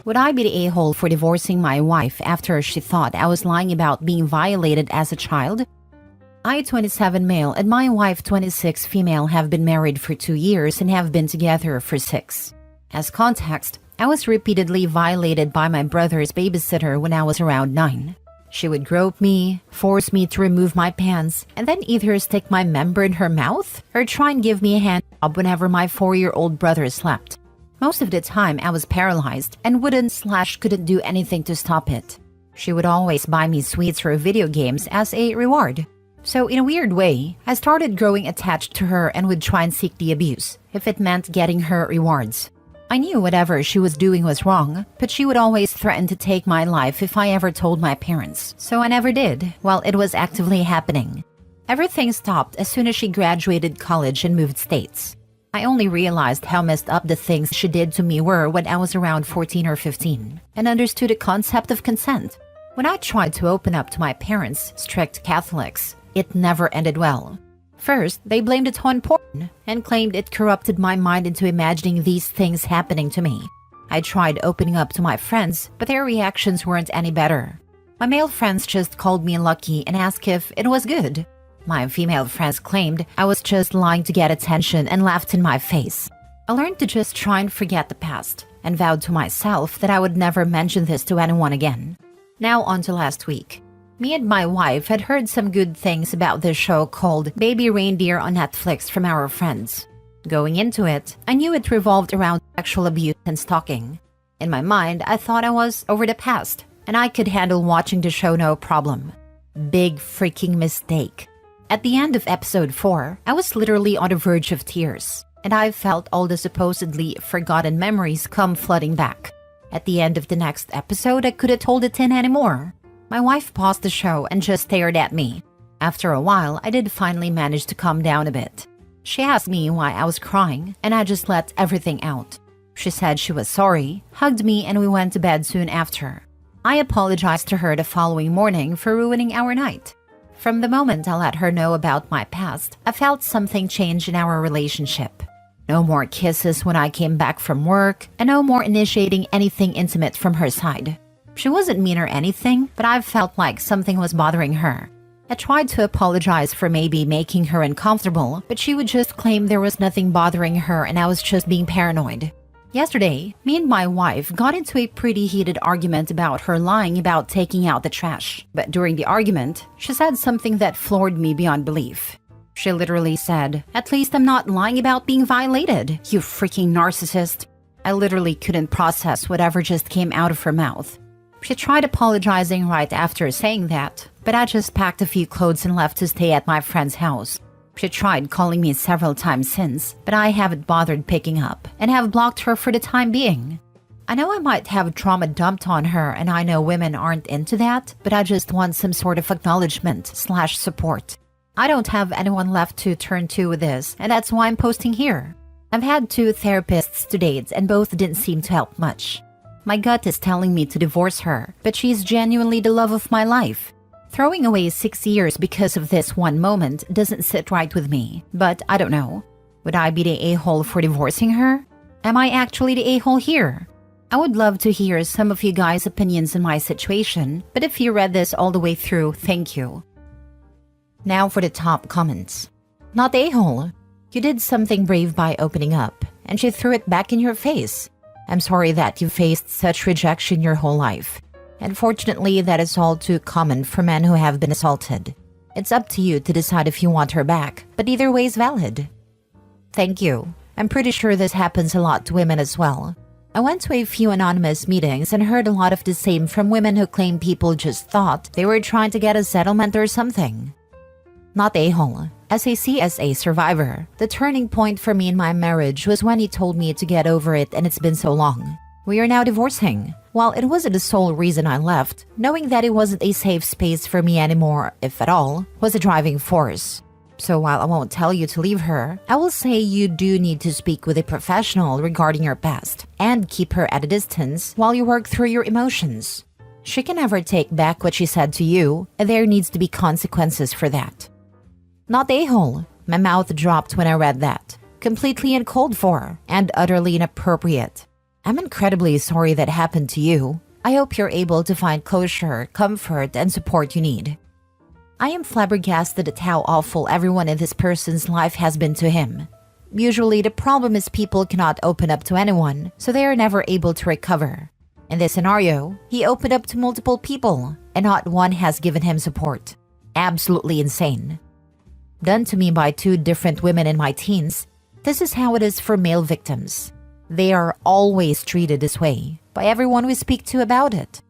Would I be the a-hole for divorcing my wife after she thought I was lying about being violated as a child? I, 27 male, and my wife, 26 female, have been married for 2 years and have been together for 6. As context, I was repeatedly violated by my brother's babysitter when I was around 9. She would grope me, force me to remove my pants, and then either stick my member in her mouth or try and give me a hand job whenever my 4-year-old brother slept. Most of the time, I was paralyzed and couldn't do anything to stop it. She would always buy me sweets or video games as a reward. So in a weird way, I started growing attached to her and would try and seek the abuse, if it meant getting her rewards. I knew whatever she was doing was wrong, but she would always threaten to take my life if I ever told my parents, so I never did, while it was actively happening. Everything stopped as soon as she graduated college and moved states. I only realized how messed up the things she did to me were when I was around 14 or 15, and understood the concept of consent. When I tried to open up to my parents, strict Catholics, it never ended well. First, they blamed it on porn and claimed it corrupted my mind into imagining these things happening to me. I tried opening up to my friends, but their reactions weren't any better. My male friends just called me lucky and asked if it was good. My female friends claimed I was just lying to get attention and laughed in my face. I learned to just try and forget the past and vowed to myself that I would never mention this to anyone again. Now on to last week. Me and my wife had heard some good things about this show called Baby Reindeer on Netflix from our friends. Going into it, I knew it revolved around sexual abuse and stalking. In my mind, I thought I was over the past, and I could handle watching the show no problem. Big freaking mistake. At the end of episode 4, I was literally on the verge of tears, and I felt all the supposedly forgotten memories come flooding back. At the end of the next episode, I couldn't hold it in anymore. My wife paused the show and just stared at me. After a while, I did finally manage to calm down a bit. She asked me why I was crying, and I just let everything out. She said she was sorry, hugged me, and we went to bed soon after. I apologized to her the following morning for ruining our night. From the moment I let her know about my past, I felt something change in our relationship. No more kisses when I came back from work, and no more initiating anything intimate from her side. She wasn't mean or anything, but I felt like something was bothering her. I tried to apologize for maybe making her uncomfortable, but she would just claim there was nothing bothering her and I was just being paranoid. Yesterday, me and my wife got into a pretty heated argument about her lying about taking out the trash. But during the argument, she said something that floored me beyond belief. She literally said, "At least I'm not lying about being violated, you freaking narcissist." I literally couldn't process whatever just came out of her mouth. She tried apologizing right after saying that, but I just packed a few clothes and left to stay at my friend's house. She tried calling me several times since, but I haven't bothered picking up and have blocked her for the time being. I know I might have trauma dumped on her and I know women aren't into that, but I just want some sort of acknowledgement/support. I don't have anyone left to turn to with this, and that's why I'm posting here. I've had 2 therapists to date and both didn't seem to help much. My gut is telling me to divorce her, but she's genuinely the love of my life. Throwing away 6 years because of this one moment doesn't sit right with me, but I don't know. Would I be the a-hole for divorcing her? Am I actually the a-hole here? I would love to hear some of you guys' opinions on my situation, but if you read this all the way through, thank you. Now for the top comments. Not a-hole. You did something brave by opening up, and she threw it back in your face. I'm sorry that you faced such rejection your whole life. Unfortunately, that is all too common for men who have been assaulted. It's up to you to decide if you want her back, but either way is valid. Thank you. I'm pretty sure this happens a lot to women as well. I went to a few anonymous meetings and heard a lot of the same from women who claim people just thought they were trying to get a settlement or something. Not a-hole. As a CSA survivor, the turning point for me in my marriage was when he told me to get over it, and it's been so long. We are now divorcing. While it wasn't the sole reason I left, knowing that it wasn't a safe space for me anymore, if at all, was a driving force. So while I won't tell you to leave her, I will say you do need to speak with a professional regarding your past, and keep her at a distance while you work through your emotions. She can never take back what she said to you, and there needs to be consequences for that. Not a-hole. My mouth dropped when I read that. Completely uncalled for, and utterly inappropriate. I'm incredibly sorry that happened to you. I hope you're able to find closure, comfort, and support you need. I am flabbergasted at how awful everyone in this person's life has been to him. Usually, the problem is people cannot open up to anyone, so they are never able to recover. In this scenario, he opened up to multiple people, and not one has given him support. Absolutely insane. Done to me by two different women in my teens, this is how it is for male victims. They are always treated this way by everyone we speak to about it.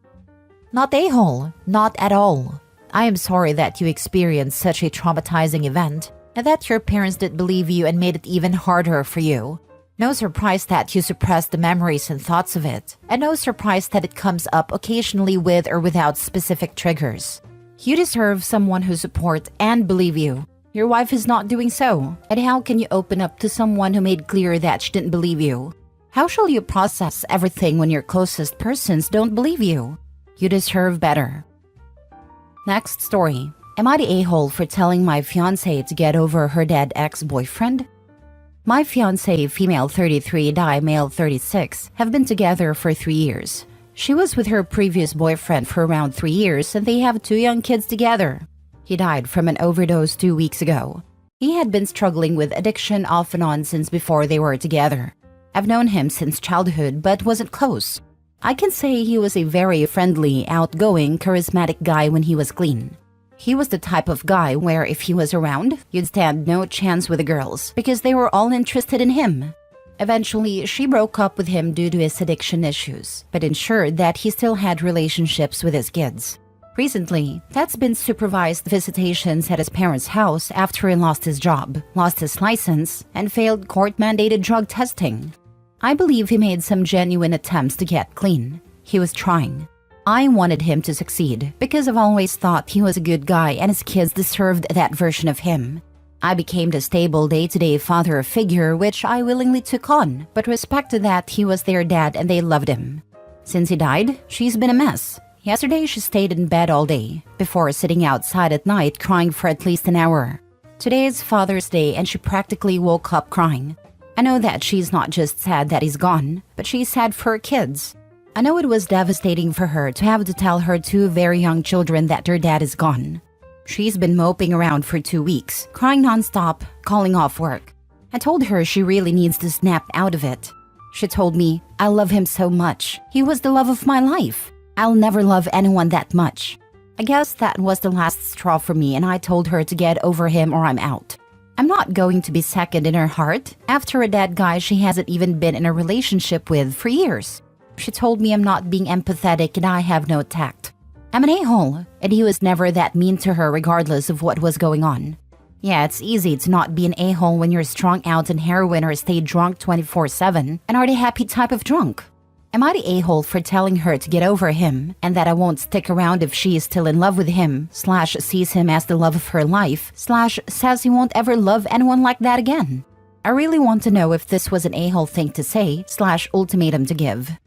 Not a-hole, not at all. I am sorry that you experienced such a traumatizing event and that your parents didn't believe you and made it even harder for you. No surprise that you suppressed the memories and thoughts of it, and no surprise that it comes up occasionally with or without specific triggers. You deserve someone who supports and believe you. Your wife is not doing so, and how can you open up to someone who made clear that she didn't believe you? How shall you process everything when your closest persons don't believe you? You deserve better. Next story. Am I the a-hole for telling my fiance to get over her dead ex-boyfriend? My fiance, female 33, male 36, have been together for 3 years. She was with her previous boyfriend for around 3 years and they have 2 young kids together. He died from an overdose 2 weeks ago. He had been struggling with addiction off and on since before they were together. I've known him since childhood but wasn't close. I can say he was a very friendly, outgoing, charismatic guy when he was clean. He was the type of guy where if he was around, you'd stand no chance with the girls because they were all interested in him. Eventually, she broke up with him due to his addiction issues, but ensured that he still had relationships with his kids. Recently, that's been supervised visitations at his parents' house after he lost his job, lost his license, and failed court-mandated drug testing. I believe he made some genuine attempts to get clean. He was trying. I wanted him to succeed because I've always thought he was a good guy and his kids deserved that version of him. I became the stable day-to-day father figure which I willingly took on, but respected that he was their dad and they loved him. Since he died, she's been a mess. Yesterday she stayed in bed all day, before sitting outside at night crying for at least an hour. Today is Father's Day and she practically woke up crying. I know that she's not just sad that he's gone, but she's sad for her kids. I know it was devastating for her to have to tell her 2 very young children that their dad is gone. She's been moping around for 2 weeks, crying nonstop, calling off work. I told her she really needs to snap out of it. She told me, I love him so much. He was the love of my life. I'll never love anyone that much. I guess that was the last straw for me and I told her to get over him or I'm out. I'm not going to be second in her heart after a dead guy she hasn't even been in a relationship with for years. She told me I'm not being empathetic and I have no tact. I'm an a-hole, and he was never that mean to her regardless of what was going on. Yeah, it's easy to not be an a-hole when you're strung out on heroin or stay drunk 24/7 and are the happy type of drunk. Am I the a-hole for telling her to get over him and that I won't stick around if she is still in love with him, / sees him as the love of her life, / says he won't ever love anyone like that again? I really want to know if this was an a-hole thing to say / ultimatum to give.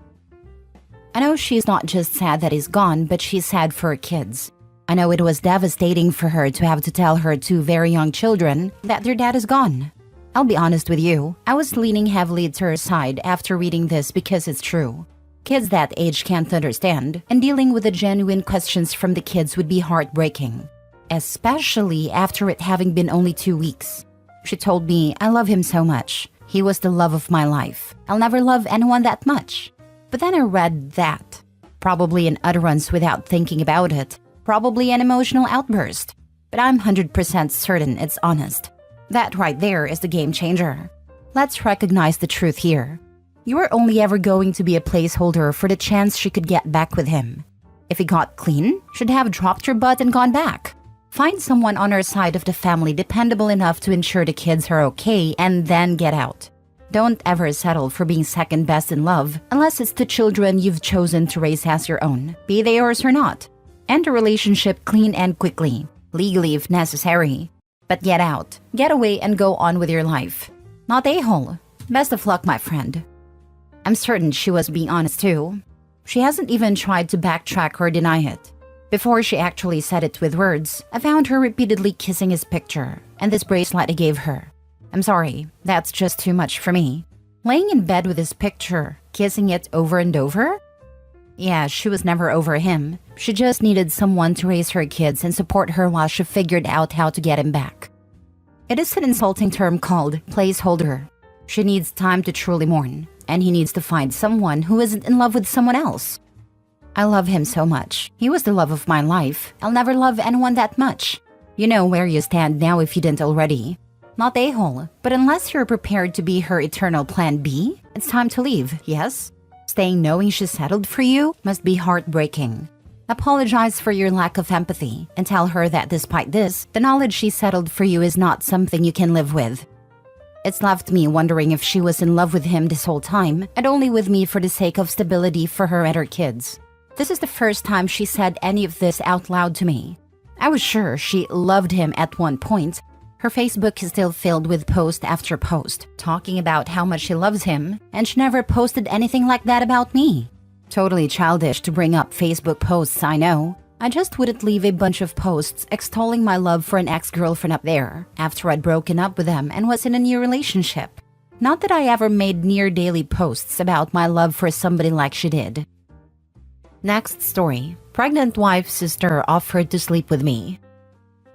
I know she's not just sad that he's gone, but she's sad for her kids. I know it was devastating for her to have to tell her 2 very young children that their dad is gone. I'll be honest with you, I was leaning heavily to her side after reading this because it's true. Kids that age can't understand, and dealing with the genuine questions from the kids would be heartbreaking. Especially after it having been only 2 weeks. She told me, I love him so much. He was the love of my life. I'll never love anyone that much. But then I read that. Probably an utterance without thinking about it. Probably an emotional outburst. But I'm 100% certain it's honest. That right there is the game changer. Let's recognize the truth here. You are only ever going to be a placeholder for the chance she could get back with him. If he got clean, she'd have dropped her butt and gone back. Find someone on her side of the family dependable enough to ensure the kids are okay and then get out. Don't ever settle for being second best in love unless it's the children you've chosen to raise as your own, be they yours or not. End a relationship clean and quickly, legally if necessary. But get out, get away and go on with your life. Not a-hole. Best of luck, my friend. I'm certain she was being honest too. She hasn't even tried to backtrack or deny it. Before she actually said it with words, I found her repeatedly kissing his picture and this bracelet I gave her. I'm sorry, that's just too much for me. Laying in bed with his picture, kissing it over and over? Yeah, she was never over him. She just needed someone to raise her kids and support her while she figured out how to get him back. It is an insulting term called placeholder. She needs time to truly mourn, and he needs to find someone who isn't in love with someone else. I love him so much. He was the love of my life. I'll never love anyone that much. You know where you stand now if you didn't already. Not a-hole, but unless you're prepared to be her eternal plan B, it's time to leave, yes? Staying knowing she settled for you must be heartbreaking. Apologize for your lack of empathy and tell her that despite this, the knowledge she settled for you is not something you can live with. It's left me wondering if she was in love with him this whole time and only with me for the sake of stability for her and her kids. This is the first time she said any of this out loud to me. I was sure she loved him at one point. Her Facebook is still filled with post after post, talking about how much she loves him, and she never posted anything like that about me. Totally childish to bring up Facebook posts, I know. I just wouldn't leave a bunch of posts extolling my love for an ex-girlfriend up there, after I'd broken up with them and was in a new relationship. Not that I ever made near-daily posts about my love for somebody like she did. Next story. Pregnant wife's sister offered to sleep with me.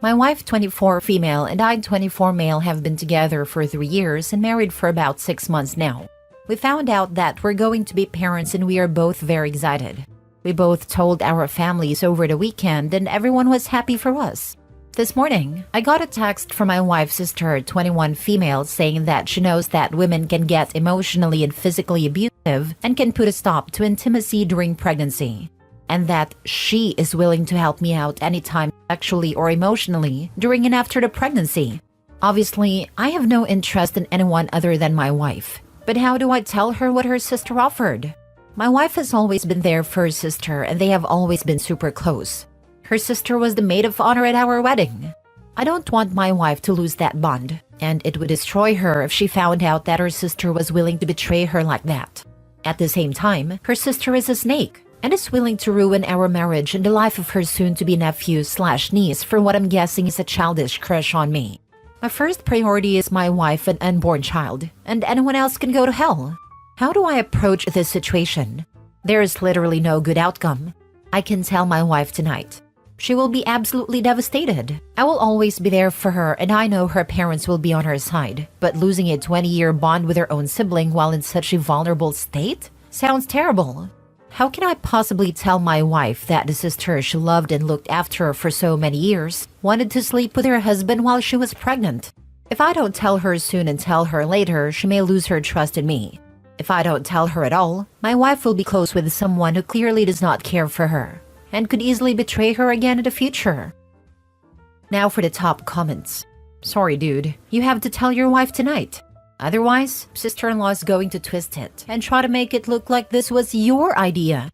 My wife, 24 female, and I, 24 male, have been together for 3 years and married for about 6 months now. We found out that we're going to be parents and we are both very excited. We both told our families over the weekend and everyone was happy for us. This morning, I got a text from my wife's sister, 21 female, saying that she knows that women can get emotionally and physically abusive and can put a stop to intimacy during pregnancy, and that she is willing to help me out anytime sexually or emotionally during and after the pregnancy. Obviously, I have no interest in anyone other than my wife. But how do I tell her what her sister offered? My wife has always been there for her sister and they have always been super close. Her sister was the maid of honor at our wedding. I don't want my wife to lose that bond, and it would destroy her if she found out that her sister was willing to betray her like that. At the same time, her sister is a snake and is willing to ruin our marriage and the life of her soon-to-be nephew/niece for what I'm guessing is a childish crush on me. My first priority is my wife and unborn child, and anyone else can go to hell. How do I approach this situation? There is literally no good outcome. I can tell my wife tonight. She will be absolutely devastated. I will always be there for her and I know her parents will be on her side, but losing a 20-year bond with her own sibling while in such a vulnerable state sounds terrible. How can I possibly tell my wife that the sister she loved and looked after her for so many years wanted to sleep with her husband while she was pregnant? If I don't tell her soon and tell her later, she may lose her trust in me. If I don't tell her at all, my wife will be close with someone who clearly does not care for her and could easily betray her again in the future. Now for the top comments. Sorry, dude. You have to tell your wife tonight. Otherwise, sister-in-law is going to twist it and try to make it look like this was your idea.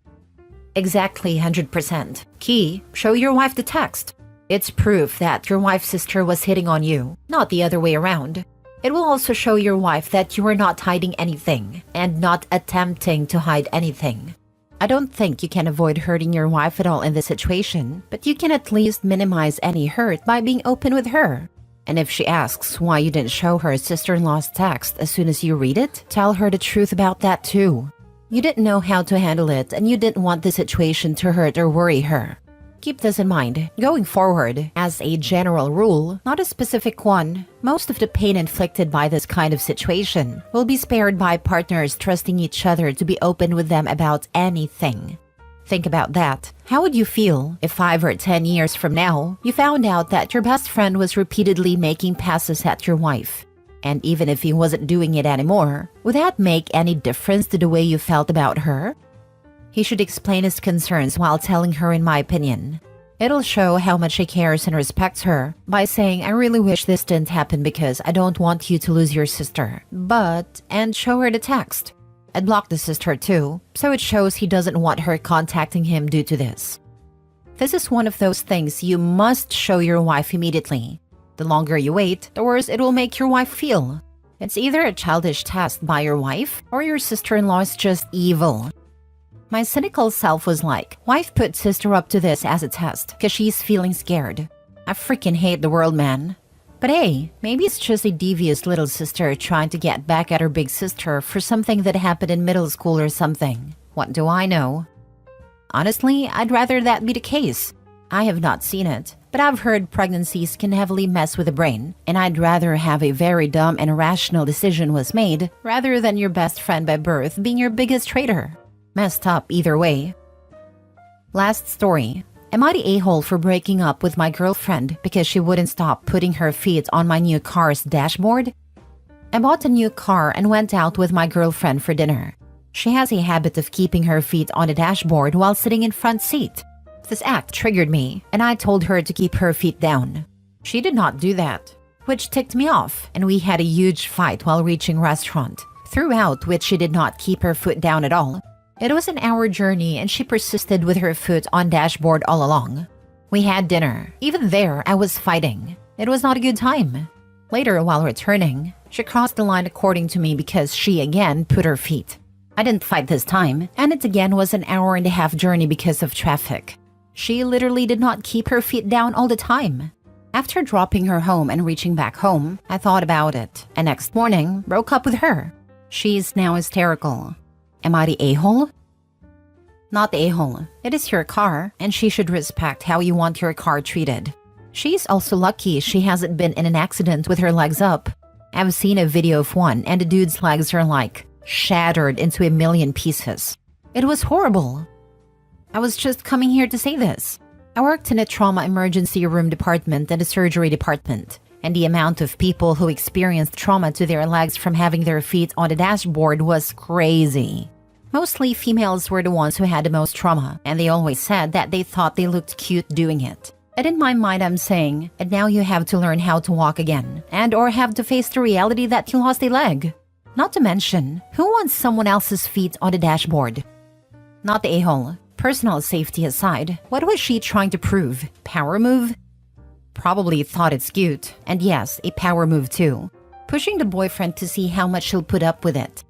Exactly 100%. Key, show your wife the text. It's proof that your wife's sister was hitting on you, not the other way around. It will also show your wife that you are not hiding anything and not attempting to hide anything. I don't think you can avoid hurting your wife at all in this situation, but you can at least minimize any hurt by being open with her. And if she asks why you didn't show her sister-in-law's text as soon as you read it, tell her the truth about that too. You didn't know how to handle it and you didn't want the situation to hurt or worry her. Keep this in mind. Going forward, as a general rule, not a specific one, most of the pain inflicted by this kind of situation will be spared by partners trusting each other to be open with them about anything. Think about that. How would you feel if 5 or 10 years from now, you found out that your best friend was repeatedly making passes at your wife? And even if he wasn't doing it anymore, would that make any difference to the way you felt about her? He should explain his concerns while telling her, in my opinion. It'll show how much he cares and respects her by saying, I really wish this didn't happen because I don't want you to lose your sister. And show her the text. I'd block the sister too, so it shows he doesn't want her contacting him due to this. This is one of those things you must show your wife immediately. The longer you wait, the worse it will make your wife feel. It's either a childish test by your wife or your sister-in-law is just evil. My cynical self was like, wife put sister up to this as a test because she's feeling scared. I freaking hate the world, man. But hey, maybe it's just a devious little sister trying to get back at her big sister for something that happened in middle school or something. What do I know? Honestly, I'd rather that be the case. I have not seen it, but I've heard pregnancies can heavily mess with the brain, and I'd rather have a very dumb and irrational decision was made rather than your best friend by birth being your biggest traitor. Messed up either way. Last story. Am I the a-hole for breaking up with my girlfriend because she wouldn't stop putting her feet on my new car's dashboard? I bought a new car and went out with my girlfriend for dinner. She has a habit of keeping her feet on the dashboard while sitting in front seat. This act triggered me, and I told her to keep her feet down. She did not do that, which ticked me off, and we had a huge fight while reaching restaurant, throughout which she did not keep her foot down at all. It was an hour journey and she persisted with her foot on dashboard all along. We had dinner. Even there, I was fighting. It was not a good time. Later, while returning, she crossed the line according to me because she again put her feet. I didn't fight this time, and it again was an hour and a half journey because of traffic. She literally did not keep her feet down all the time. After dropping her home and reaching back home, I thought about it, and next morning, broke up with her. She's now hysterical. Am I the a-hole? Not the a-hole. It is your car, and she should respect how you want your car treated. She's also lucky she hasn't been in an accident with her legs up. I've seen a video of one, and the dude's legs are like shattered into a million pieces. It was horrible. I was just coming here to say this. I worked in a trauma emergency room department and a surgery department, and the amount of people who experienced trauma to their legs from having their feet on the dashboard was crazy. Mostly females were the ones who had the most trauma, and they always said that they thought they looked cute doing it. And in my mind I'm saying, and now you have to learn how to walk again, and or have to face the reality that you lost a leg. Not to mention, who wants someone else's feet on the dashboard? Not the a-hole. Personal safety aside, what was she trying to prove? Power move? Probably thought it's cute, and yes, a power move too. Pushing the boyfriend to see how much she'll put up with it.